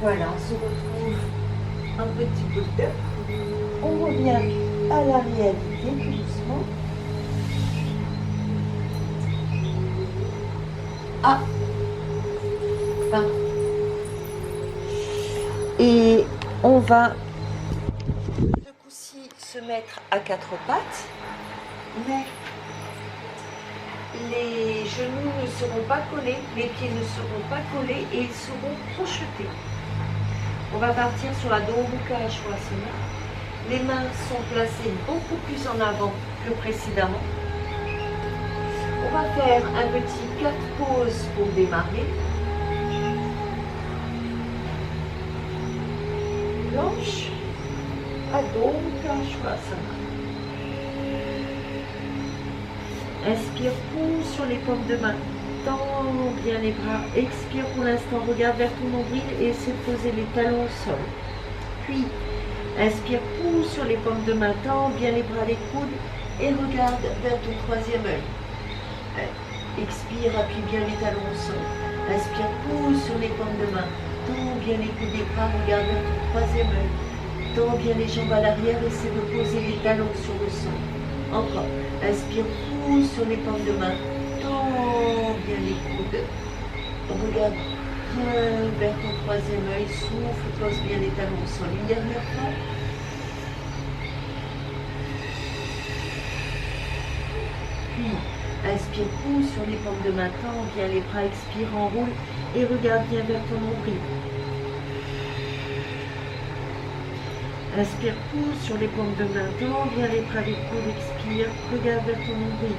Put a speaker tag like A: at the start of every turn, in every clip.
A: Voilà, on se retrouve un petit peu de temps. On revient à la réalité tout doucement. Ah, pardon. Et on va ce coup-ci se mettre à quatre pattes, mais les genoux ne seront pas collés, les pieds ne seront pas collés et ils seront projetés. On va partir sur la Dombuka Shavasana. Les mains sont placées beaucoup plus en avant que précédemment. On va faire un petit 4 pauses pour démarrer. Planche à Dombuka Shavasana. Inspire, pousse sur les paumes de main. Tends bien les bras. Expire pour l'instant. Regarde vers ton nombril et essaie de poser les talons au sol. Puis, inspire, pousse sur les paumes de main. Tends bien les bras, les coudes et regarde vers ton troisième œil. Expire, appuie bien les talons au sol. Inspire, pousse sur les paumes de main. Tends bien les coudes et bras. Regarde vers ton troisième œil. Tends bien les jambes à l'arrière. Essaie de poser les talons sur le sol. Encore. Inspire, pousse sur les paumes de main. Tends bien les coudes. Regarde bien vers ton troisième œil. Souffle, pose bien les talons au sol. Une dernière fois. Puis, inspire, pousse sur les paumes de main. Tends bien les bras. Expire, enroule et regarde bien vers ton nombril. Inspire, pousse sur les paumes de main, tends bien les bras, les coudes, expire, regarde vers ton nombril.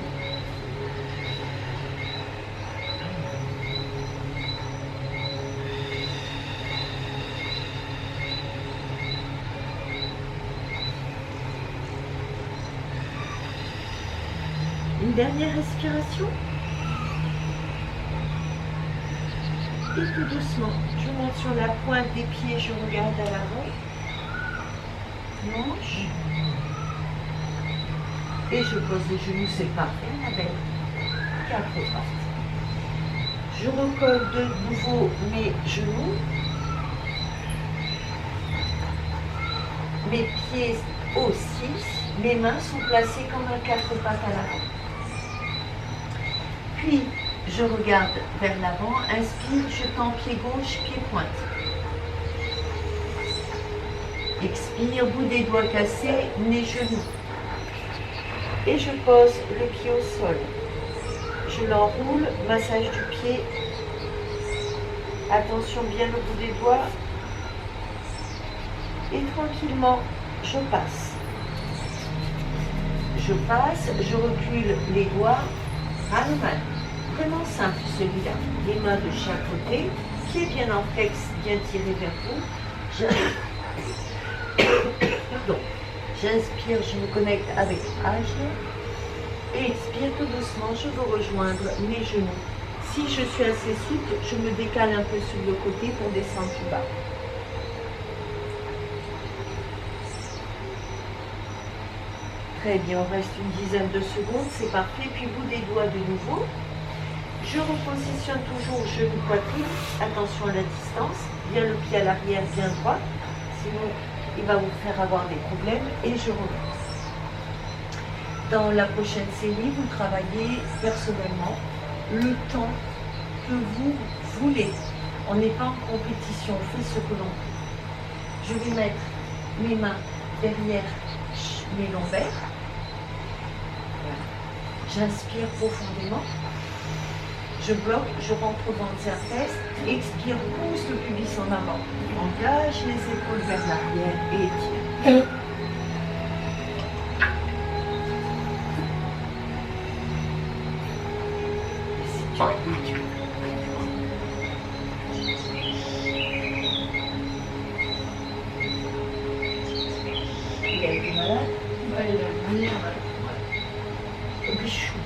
A: Une dernière respiration. Et tout doucement, je monte sur la pointe des pieds, je regarde à l'avant. Manche et je pose les genoux séparés avec 4 pattes. Je recolle de nouveau mes genoux, mes pieds aussi, mes mains sont placées comme un 4 pattes à l'avant. Puis je regarde vers l'avant, inspire, je tends pied gauche, pied pointe. Expire, bout des doigts cassés, nez, genoux. Et je pose le pied au sol. Je l'enroule, massage du pied. Attention bien au bout des doigts. Et tranquillement, je passe. Je passe, je recule les doigts. Hanuman. Vraiment simple celui-là. Les mains de chaque côté. Pied bien en flex, bien tiré vers vous. Pardon. J'inspire, je me connecte avec Ajna. Et expire tout doucement, je veux rejoindre mes genoux. Si je suis assez souple, je me décale un peu sur le côté pour descendre plus bas. Très bien, on reste une dizaine de secondes, c'est parfait. Puis bout des doigts de nouveau. Je repositionne toujours genou poitrine. Attention à la distance. Bien le pied à l'arrière, bien droit. Sinon, il va vous faire avoir des problèmes. Et je remonte. Dans la prochaine série, vous travaillez personnellement le temps que vous voulez. On n'est pas en compétition, on fait ce que l'on peut. Je vais mettre mes mains derrière mes lombaires. Voilà. J'inspire profondément. Je bloque, je rentre au ventre cervelle. Expire, pousse le pubis en avant. Engage les épaules vers l'arrière et étire. Il a été malade?
B: Ouais, il a venir.
A: Bichou.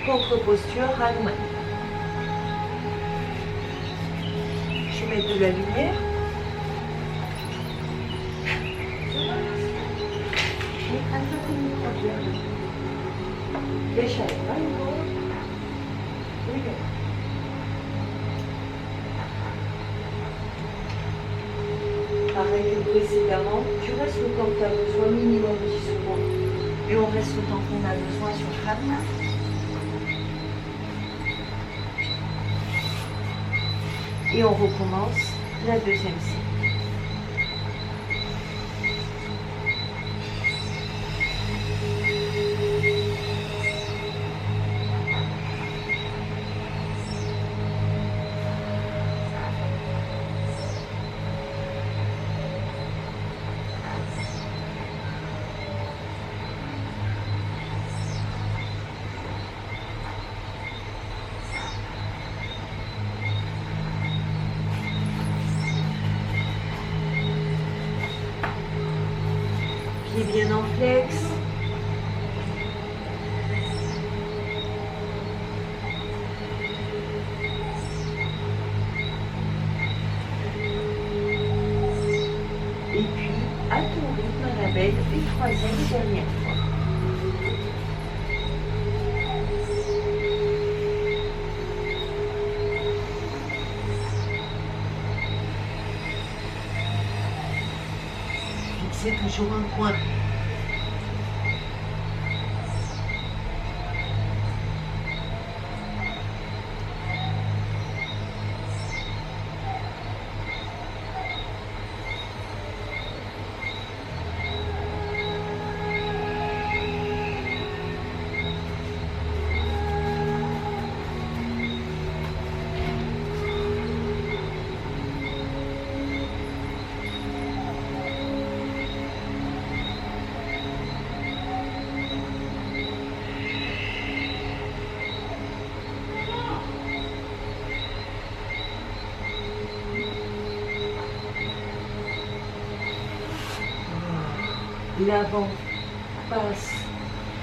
A: Contre-posture, Hanuman. Je mets de la lumière. précédemment, tu restes le temps que tu as besoin, minimum 10 secondes. Et on reste le temps qu'on a besoin sur chaque main. Et on recommence la deuxième série. Pieds bien en flex. Et puis, à ton rythme, à la belle, et troisième et dernière fois. Fixez toujours un point. L'avant passe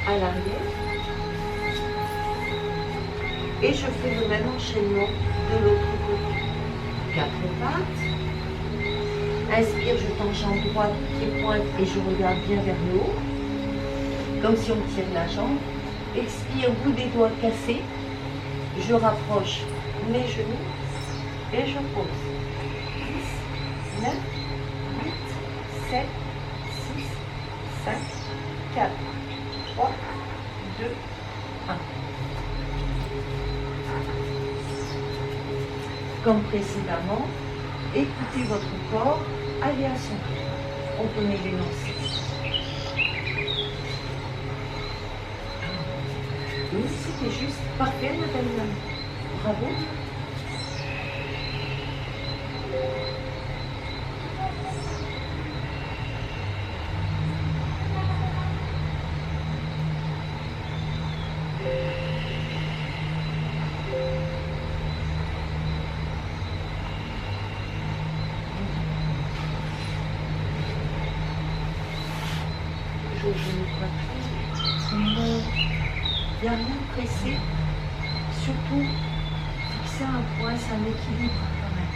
A: à l'arrière et je fais le même enchaînement de l'autre côté. 4 pattes. Inspire, je tends jambe droite, pied pointe et je regarde bien vers le haut, comme si on tire la jambe. Expire, bout des doigts cassés. Je rapproche mes genoux et je pose. 10, 9, 8, 7, 6, 5, 4, 3, 2, 1. Comme précédemment, écoutez votre corps, allez à son rythme. On connaît l'énoncé. Oui, c'était juste parfait, madame. Bravo. Je ne crois plus. Il n'y a rien de pressé. Surtout, fixer un point, c'est un équilibre quand même.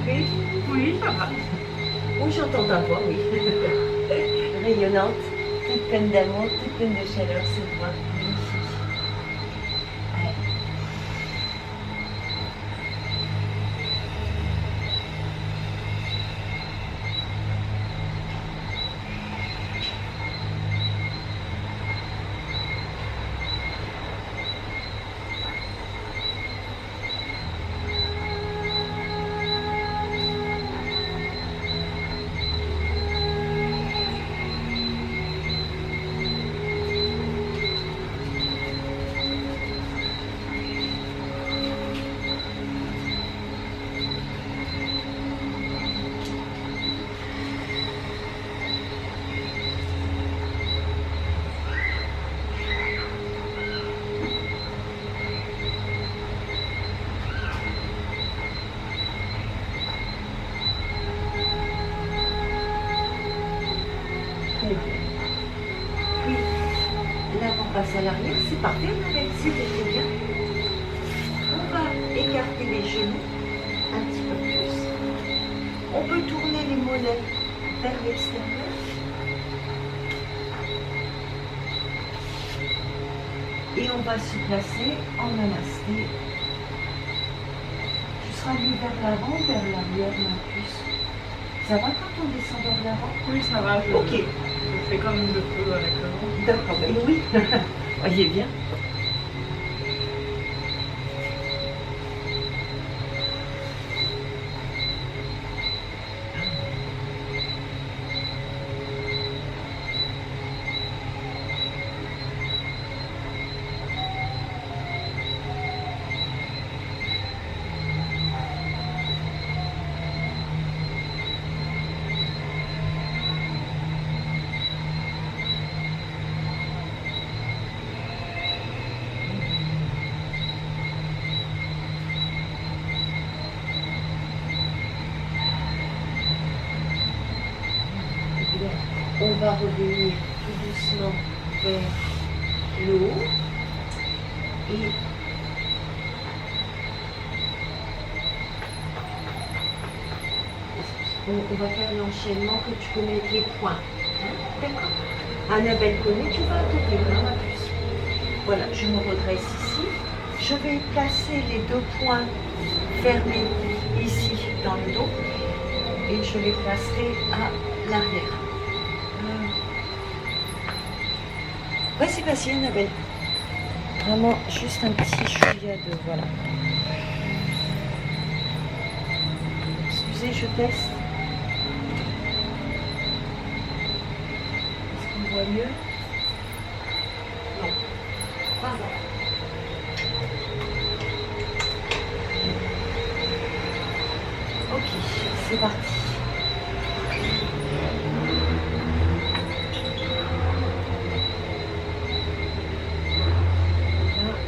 A: occupée?
B: Oui, ça va.
A: Oui, j'entends ta voix, oui. Rayonnante, toute pleine d'amour, toute pleine de chaleur, cette voix. Magnifique. Ouais. Très bien. Puis, là, on passe à l'arrière. C'est parfait, Annabelle, c'était très bien. On va écarter les genoux un petit peu plus. On peut tourner les mollets vers l'extérieur. Et on va se placer en namasté. Tu seras mis vers l'avant ou vers l'arrière, Marcus? Ça va quand on descend vers l'avant?
B: Oui, ça va.
A: Ok.
B: Je fais comme je peux avec le vent.
A: D'accord, ben oui. Voyez bien. On va revenir tout doucement vers le haut et on va faire l'enchaînement que tu connais avec les points. Hein? D'accord. Annabelle connaît, tu vas tourner dans la puce. Voilà, je me redresse ici. Je vais placer les deux points fermés ici dans le dos et je les placerai à l'arrière. Vas-y, vas-y, Annabelle. Vraiment, juste un petit chouïa de... Voilà. Excusez, je teste. Est-ce qu'on voit mieux? Non. Pardon. Ok, c'est parti.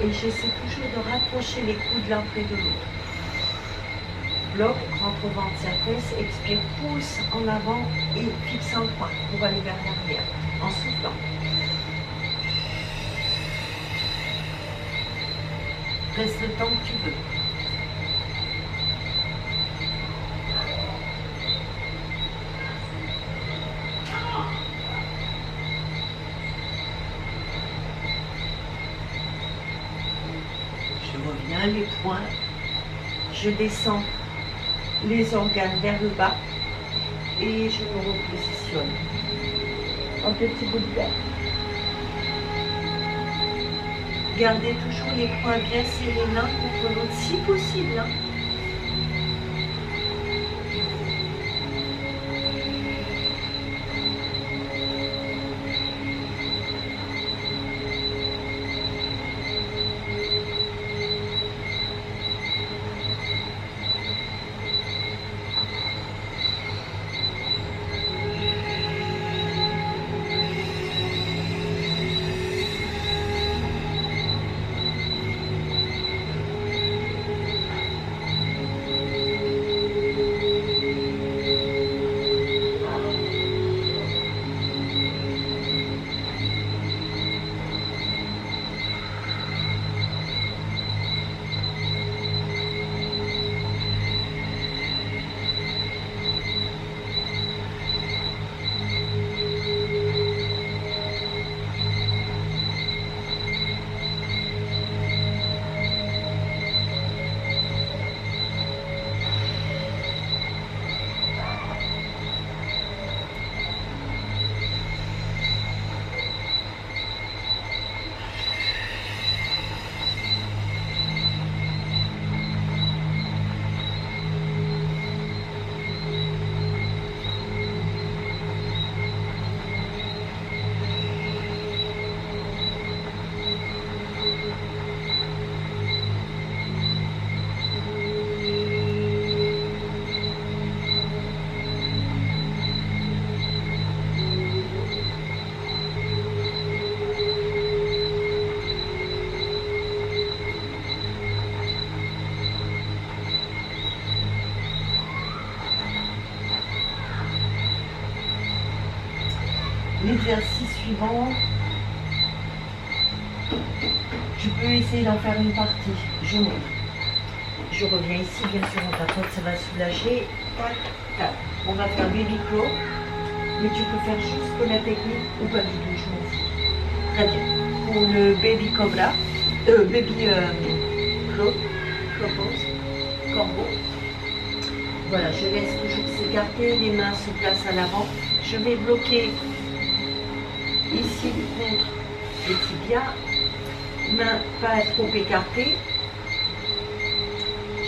A: Et j'essaie toujours de rapprocher les coudes l'un près de l'autre. Bloc, rentre au ventre, s'affaisse, expire, pousse en avant et fixant le point pour aller vers l'arrière en soufflant. Reste le temps que tu veux. Je reviens, les poings. Je descends les organes vers le bas et je me repositionne. Un petit bout de terre. Gardez toujours les poings bien serrés l'un contre l'autre, si possible. Hein. l'exercice suivant, je peux essayer d'en faire une partie. Je monte. Je reviens ici, bien sûr, on tapote, ça va soulager. Tac, tac. On va faire baby claw, mais tu peux faire juste la technique ou pas du tout, je m'en fous. Très bien. Pour le baby cobra, baby claw pose, corbeau. Voilà, je laisse toujours s'écarter, les mains se placent à l'avant. Je vais bloquer ici contre les tibias, mains pas trop écartées.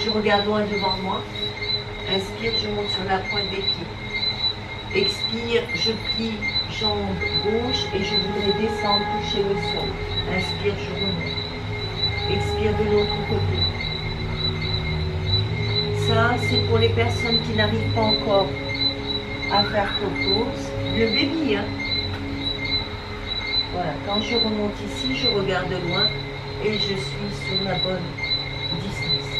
A: Je regarde loin devant moi. Inspire, je monte sur la pointe des pieds. Expire, je plie jambe gauche et je voudrais descendre, toucher le sol. Inspire, je remonte. Expire de l'autre côté. Ça, c'est pour les personnes qui n'arrivent pas encore à faire pause. Le baby, hein. Voilà, quand je remonte ici, je regarde loin et je suis sur la bonne distance.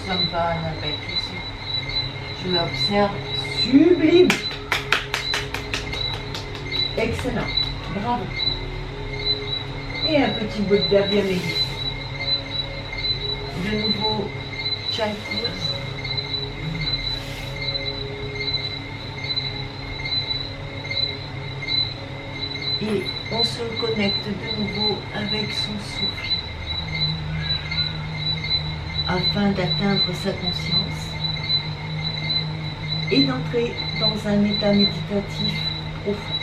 A: Ça me va à la bête aussi. Je l'observe. Sublime. Excellent. Bravo. Et un petit bout de bien aiguë. De nouveau, child pose. Et on se connecte de nouveau avec son souffle afin d'atteindre sa conscience et d'entrer dans un état méditatif profond.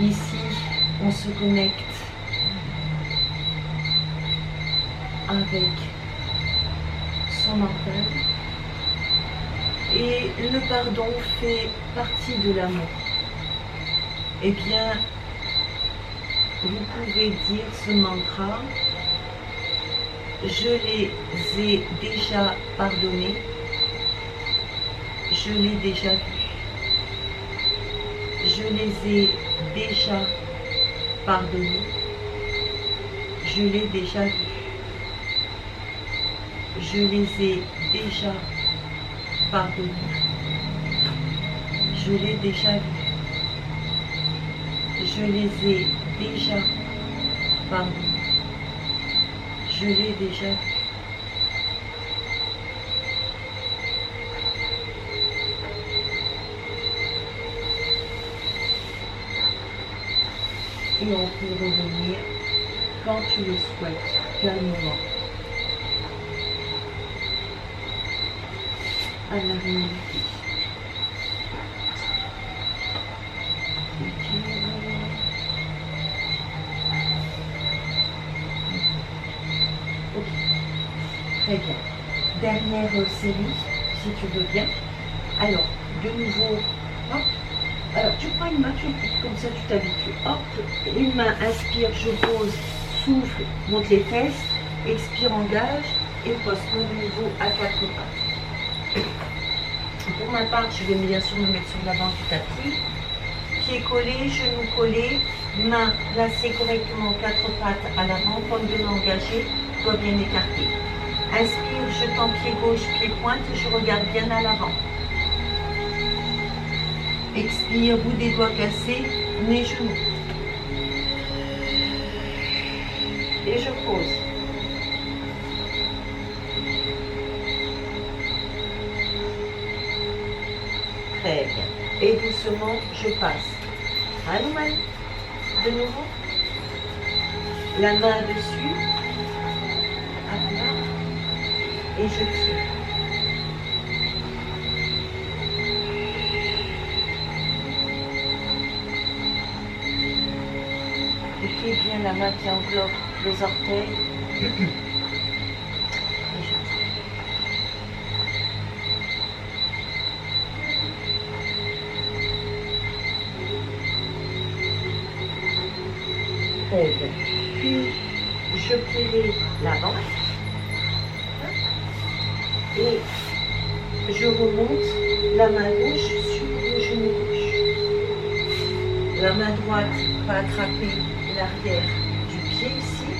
A: Ici, on se connecte avec son mental et le pardon fait partie de l'amour. Eh bien, vous pouvez dire ce mantra: je les ai déjà pardonnés, je l'ai déjà vu. Je les ai déjà pardonnés, je l'ai déjà vu. Je les ai déjà pardonnés, je l'ai déjà vu. Je les ai déjà pardonnés, je l'ai déjà vu. Et on peut revenir quand tu le souhaites, calmement, à la réalité. Ok, très bien. Dernière série, si tu veux bien. Alors, de nouveau, hop. Alors, tu prends une main, tu écoutes, comme ça tu t'habitues. Hop, une main, inspire, je pose, souffle, monte les fesses, expire, engage, et pose-toi de nouveau à quatre pattes. Pour ma part, je vais bien sûr me mettre sur l'avant du tapis. Pieds collés, genoux collés, mains placées correctement, quatre pattes à l'avant, paume de main engagée, doigts bien écartés. Inspire, je tends pied gauche, pied pointe, je regarde bien à l'avant. Expire, bout des doigts cassés, nez, genoux. Et je pose. Très bien. Et doucement, je passe. Allô, Manu. De nouveau. La main dessus. À plat. Et je tire. Bloquez bien la main qui enveloppe les orteils. Et je tire. Très bien. Puis, je plie l'avant. Et je remonte la main gauche sur le genou gauche. La main droite va attraper l'arrière du pied ici.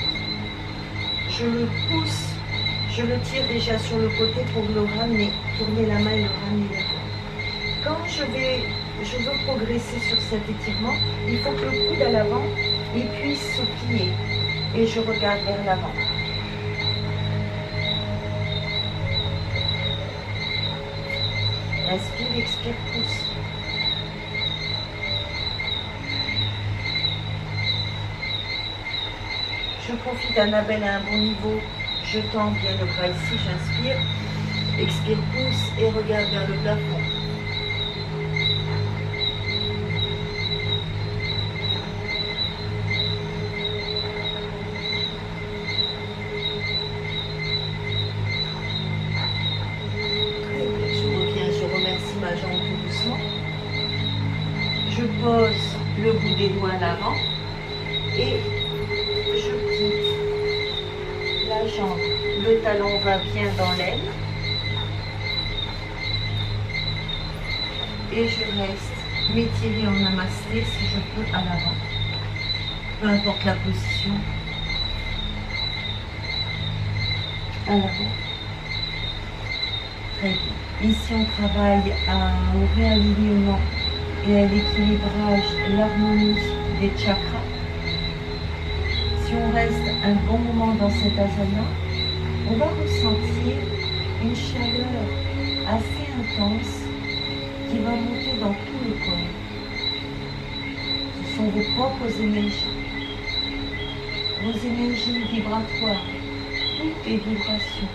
A: Je le pousse, je le tire déjà sur le côté pour le ramener, tourner la main et le ramener derrière. Quand je veux progresser sur cet étirement, il faut que le coude à l'avant, il puisse se plier. Et je regarde vers l'avant. Inspire, expire, pousse. Je profite d'Annabelle à un bon niveau. Je tends bien le bras ici, j'inspire. Expire, pousse et regarde vers le plafond. Je pose le bout des doigts à l'avant et je plie la jambe. Le talon va bien dans l'aile et je reste m'étirer en namasté si je peux à l'avant. Peu importe la position. À l'avant. Très bien. Ici, on travaille au réalignement et à l'équilibrage, l'harmonie des chakras. Si on reste un bon moment dans cet asana, on va ressentir une chaleur assez intense qui va monter dans tout le corps. Ce sont vos propres énergies vibratoires, toutes les vibrations.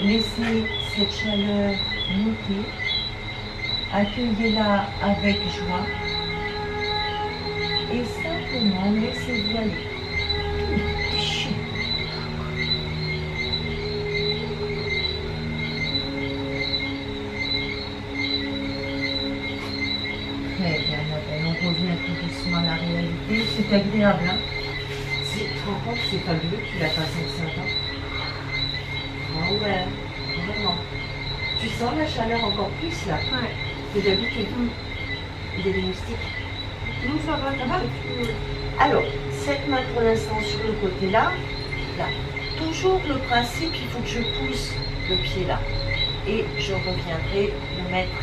A: Laissez cette chaleur monter, accueillez-la avec joie et simplement laissez-vous aller. Très bien, Annabelle, on revient tout doucement à la réalité. C'est agréable, hein? Tu te rends compte que c'est fabuleux, tu l'as passé 5 ans. Ah ouais, vraiment. Tu sens la chaleur encore plus là?
B: Ouais.
A: Que d'habitude. Des moustiques.
B: Non, ça va, ça va.
A: Alors, cette main pour l'instant sur le côté là. Toujours le principe, il faut que je pousse le pied là. Et je reviendrai le mettre.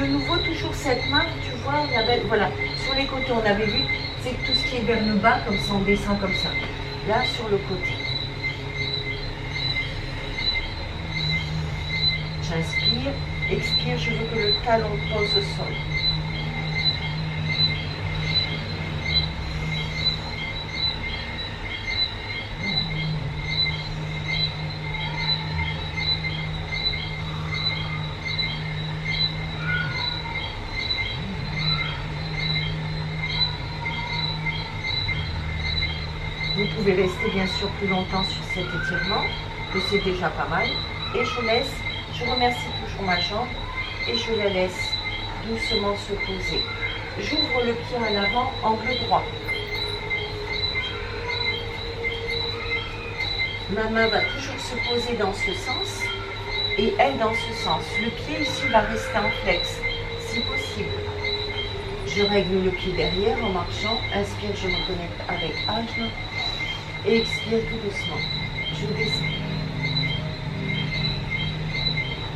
A: De nouveau, toujours cette main, tu vois, voilà, sur les côtés on avait vu, c'est tout ce qui est vers le bas, comme ça on descend comme ça. Là, sur le côté. J'inspire, expire, je veux que le talon pose au sol. Vous pouvez rester bien sûr plus longtemps sur cet étirement, que c'est déjà pas mal. Et je remercie toujours ma jambe et je la laisse doucement se poser. J'ouvre le pied à l'avant, angle droit. Ma main va toujours se poser dans ce sens et elle dans ce sens. Le pied ici va rester en flex, si possible. Je règle le pied derrière en marchant. Inspire, je me connecte avec Ajna. Et expire tout doucement. Je descends.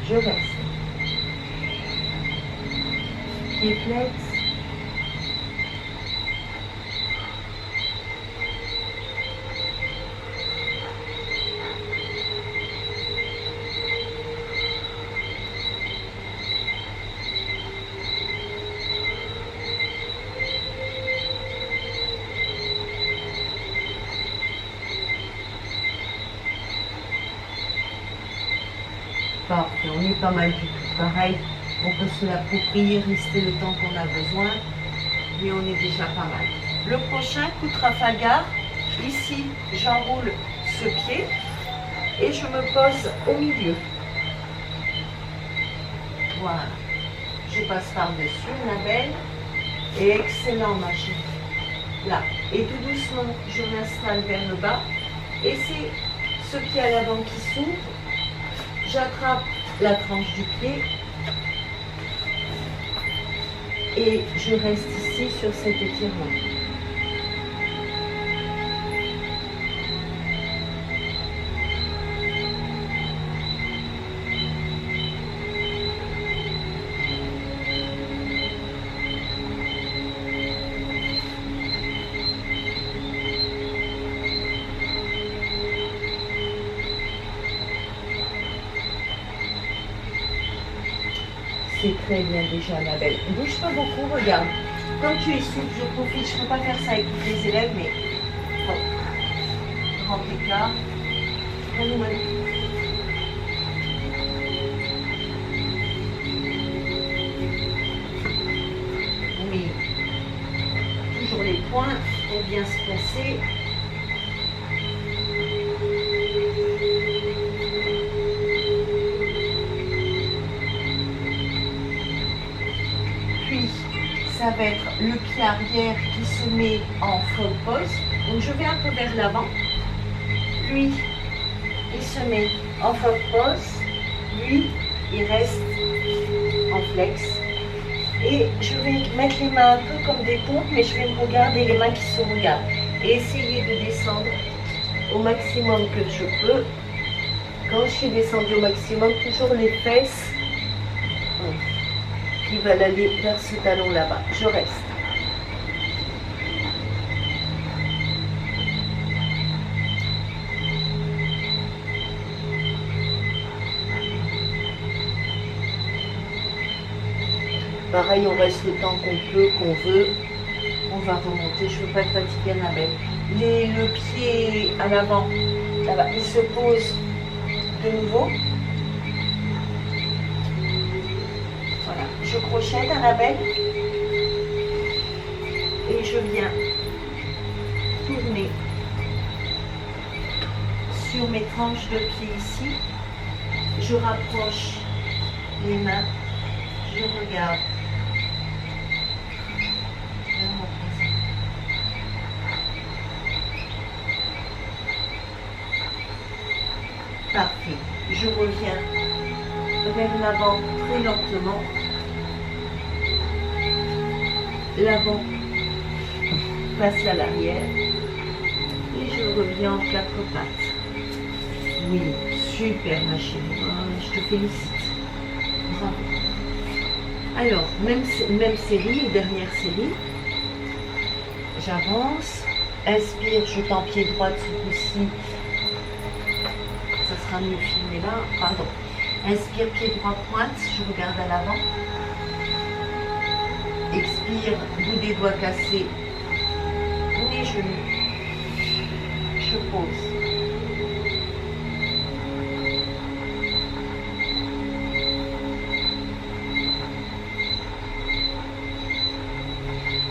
A: Je reste. Pied flex. Parfait, on est pas mal du tout. Pareil, on peut se l'approprier, rester le temps qu'on a besoin, mais on est déjà pas mal. Le prochain coup de Trafalgar, ici, j'enroule ce pied et je me pose au milieu. Voilà, je passe par-dessus, Annabelle, et excellent, ma chérie. Là, et tout doucement, je m'installe vers le bas, et c'est ce pied à l'avant qui s'ouvre. J'attrape la tranche du pied et je reste ici sur cet étirement. C'est très bien déjà, ma belle. Bouge pas beaucoup, regarde. Comme tu es souple, je profite. Je ne peux pas faire ça avec tous les élèves, mais bon. Grand écart. Oui. Toujours les points pour bien se placer. Ça va être le pied arrière qui se met en front pose. Donc je vais un peu vers l'avant. Lui, il se met en front pose. Lui, il reste en flex. Et je vais mettre les mains un peu comme des pompes, mais je vais me regarder les mains qui se regardent. Et essayer de descendre au maximum que je peux. Quand je suis descendue au maximum, toujours les fesses qui veulent aller vers ce talon là-bas. Je reste. Pareil, on reste le temps qu'on peut, qu'on veut. On va remonter. Je ne veux pas être fatiguée, Annabelle. Le pied à l'avant, là-bas, il se pose de nouveau. Voilà, je crochette, Annabelle. Et je viens tourner sur mes tranches de pied ici. Je rapproche les mains. Je regarde. Parfait. Je reviens vers l'avant très lentement. L'avant passe à l'arrière. Et je reviens en quatre pattes. Oui, super ma chérie. Oh, je te félicite. Bravo. Alors, même série, dernière série. J'avance. Inspire, je tends pied droit ce coup-ci. Ça sera mieux filmé là. Pardon. Inspire, pied droit pointe. Je regarde à l'avant. Expire, bout des doigts cassés. Les genoux. Je pose.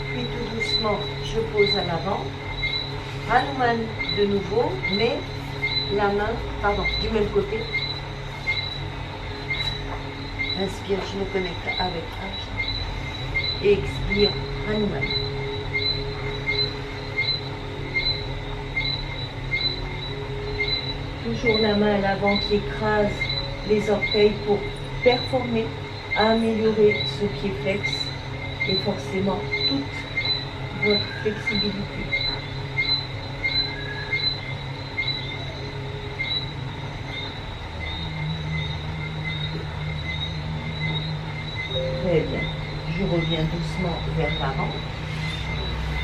A: Puis tout doucement, je pose à l'avant. Hanuman de nouveau, mais la main, pardon, du même côté. Inspire, je me connecte avec H. Et expire, Hanuman. Toujours la main à l'avant qui écrase les orteils pour performer, améliorer ce pied flex et forcément toute votre flexibilité. Très bien. Je reviens doucement vers l'avant.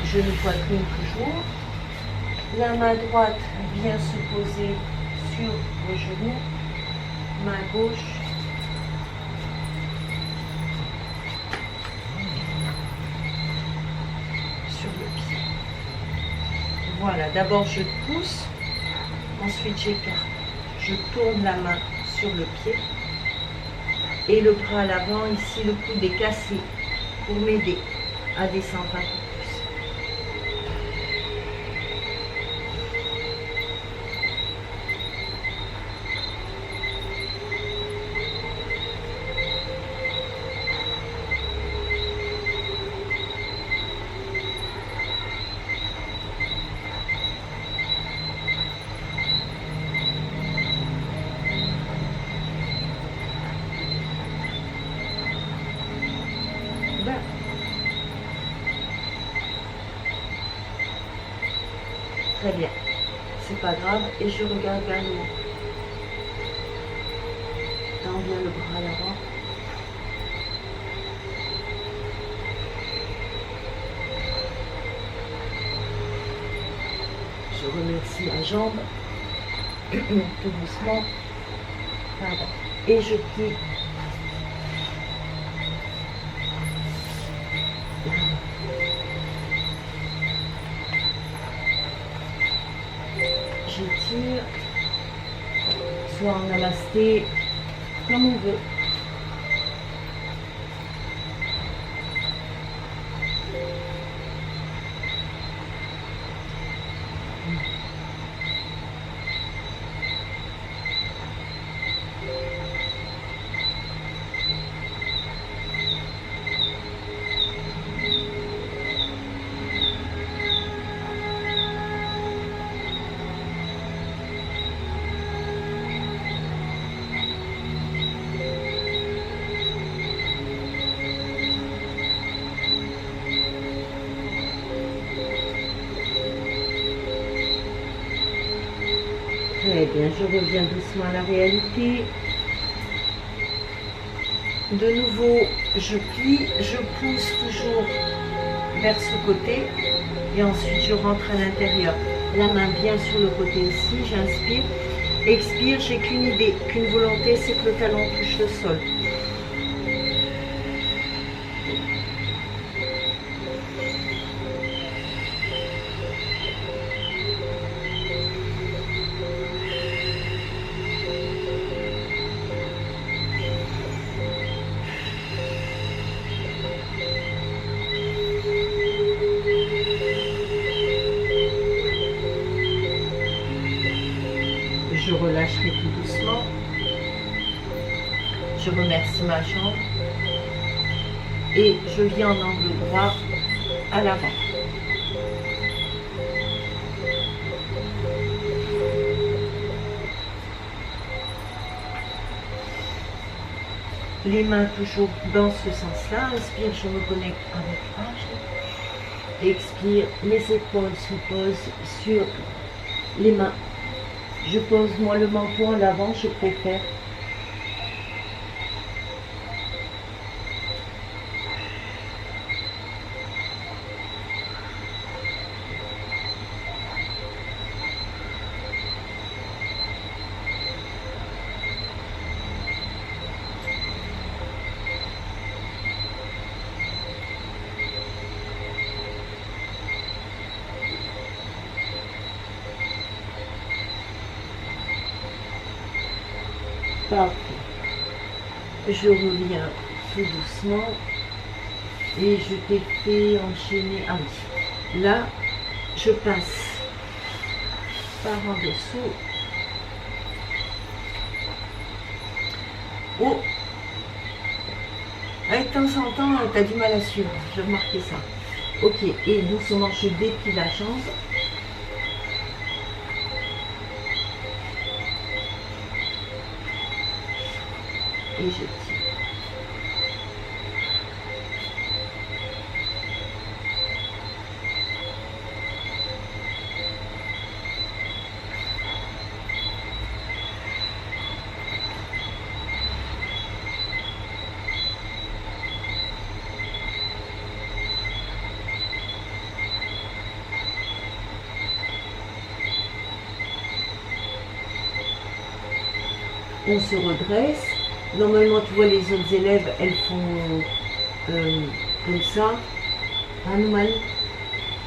A: Genou poitrine toujours. La main droite vient se poser sur le genou. Main gauche. Sur le pied. Voilà. D'abord je pousse. Ensuite j'écarte. Je tourne la main sur le pied. Et le bras à l'avant, ici le coude est cassé pour m'aider à descendre un peu plus. Très bien. C'est pas grave. Et je regarde vers le haut. Tends bien le bras à l'avant. Je remercie la jambe. Tout doucement. Pardon. Et je plie. J'étire, soit en namasté, comme on veut. Très bien, je reviens doucement à la réalité. De nouveau, je plie, je pousse toujours vers ce côté et ensuite je rentre à l'intérieur. La main bien sur le côté ici, j'inspire. Expire, j'ai qu'une idée, qu'une volonté, c'est que le talon touche le sol. Je relâcherai tout doucement. Je remercie ma jambe. Et je viens en angle droit à l'avant. Les mains toujours dans ce sens-là. Inspire, je me connecte avec l'âge. Expire, mes épaules se posent sur les mains. Je pose moi le menton en avant, je préfère. Parfait. Je reviens tout doucement et je t'ai fait enchaîner. Ah oui. Là, je passe par en dessous. Oh, avec de temps en temps, tu as du mal à suivre. J'ai remarqué ça. Ok, et doucement, je déplie la jambe. Et je tire. On se redresse. Normalement, tu vois, les autres élèves, elles font comme ça, Hanuman,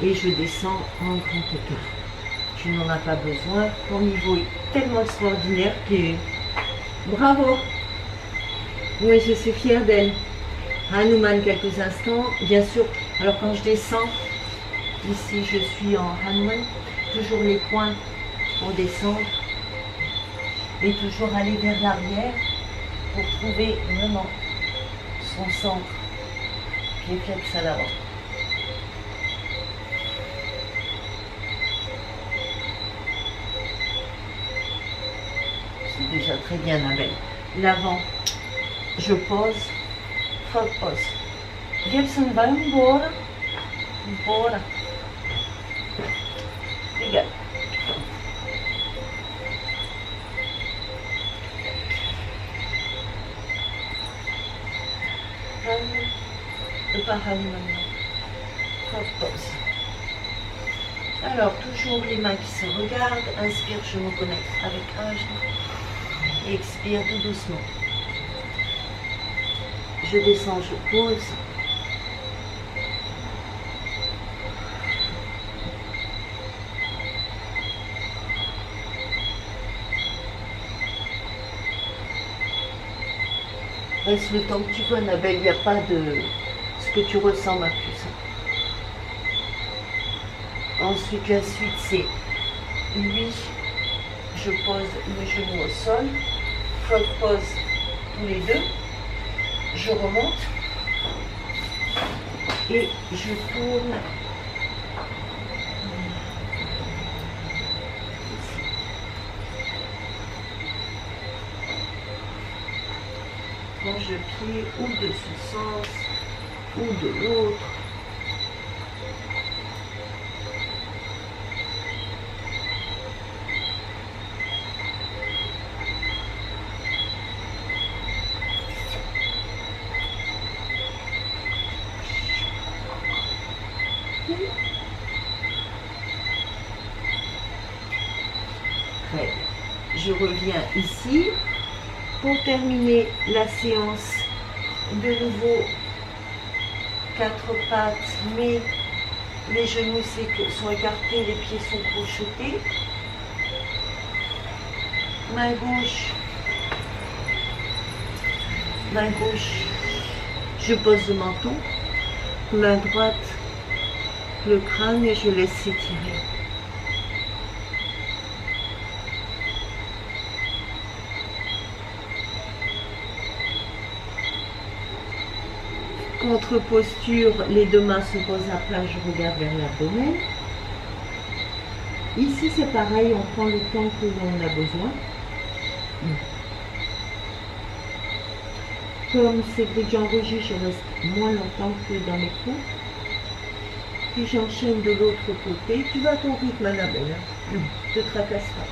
A: et je descends en grand écart. Tu n'en as pas besoin. Ton niveau est tellement extraordinaire que bravo. Oui, je suis fière d'elle. Hanuman quelques instants, bien sûr. Alors quand je descends, ici je suis en Hanuman, toujours les poings pour descendre et toujours aller vers l'arrière pour trouver vraiment son centre, pied flex à l'avant. C'est déjà très bien, Annabelle. L'avant, je pose, pose. Gibson vai embora. Obrigada. pareil maintenant. Hop, pause. Alors, toujours les mains qui se regardent. Inspire, je me connecte avec un genou. Expire tout doucement. Je descends, je pose. Reste le temps que tu veux, Annabelle, il n'y a pas de ce que tu ressens, ma puce. Ensuite, la suite, c'est lui, je pose le genou au sol, Frog pose tous les deux, je remonte et je tourne. Mange le pied ou de ce sens ou de l'autre. Très bien. Je reviens ici. Pour terminer la séance, de nouveau 4 pattes, mais les genoux sont écartés, les pieds sont crochetés. Main gauche, je pose le menton. Main droite, le crâne et je laisse s'étirer. Contre-posture, les deux mains se posent à plat, je regarde vers l'abdomen. Ici c'est pareil, on prend le temps que l'on a besoin. Comme c'est que j'enregistre, je reste moins longtemps que dans mes cours. Puis j'enchaîne de l'autre côté. Tu vas à ton rythme, Annabelle. Ne te tracasse pas.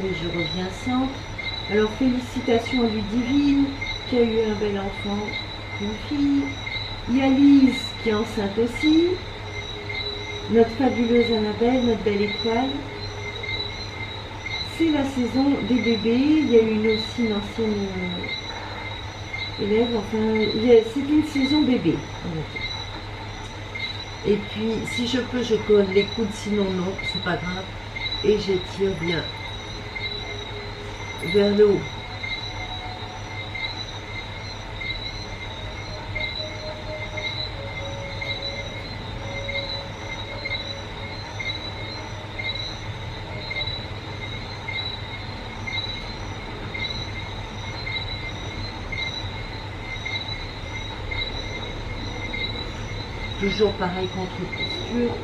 A: Et je reviens centre. Alors félicitations à Ludivine qui a eu un bel enfant, une fille. Il y a Lise qui est enceinte aussi. Notre fabuleuse Annabelle, notre belle étoile. C'est la saison des bébés. Il y a eu aussi une ancienne élève. Enfin, c'est une saison bébé. Et puis, si je peux, je colle les coudes. Sinon, non, c'est pas grave. Et j'étire bien vers le haut. Toujours pareil, contre-posture.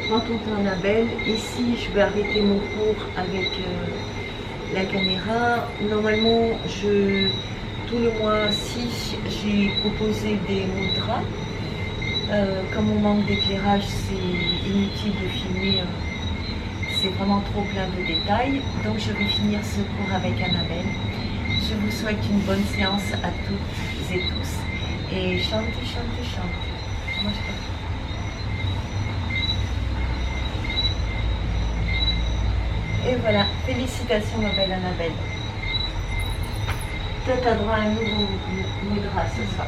A: Prends ton temps, Annabelle. Ici, je vais arrêter mon cours avec la caméra. Normalement, tout le mois-ci, j'ai proposé des mudras. Comme on manque d'éclairage, c'est inutile de filmer. C'est vraiment trop plein de détails. Donc, je vais finir ce cours avec Annabelle. Je vous souhaite une bonne séance à toutes et tous. Et chantez, chantez, chantez. Moi, je peux. Et voilà, félicitations ma belle Annabelle. Toi, tu as droit à un nouveau mudra ce soir.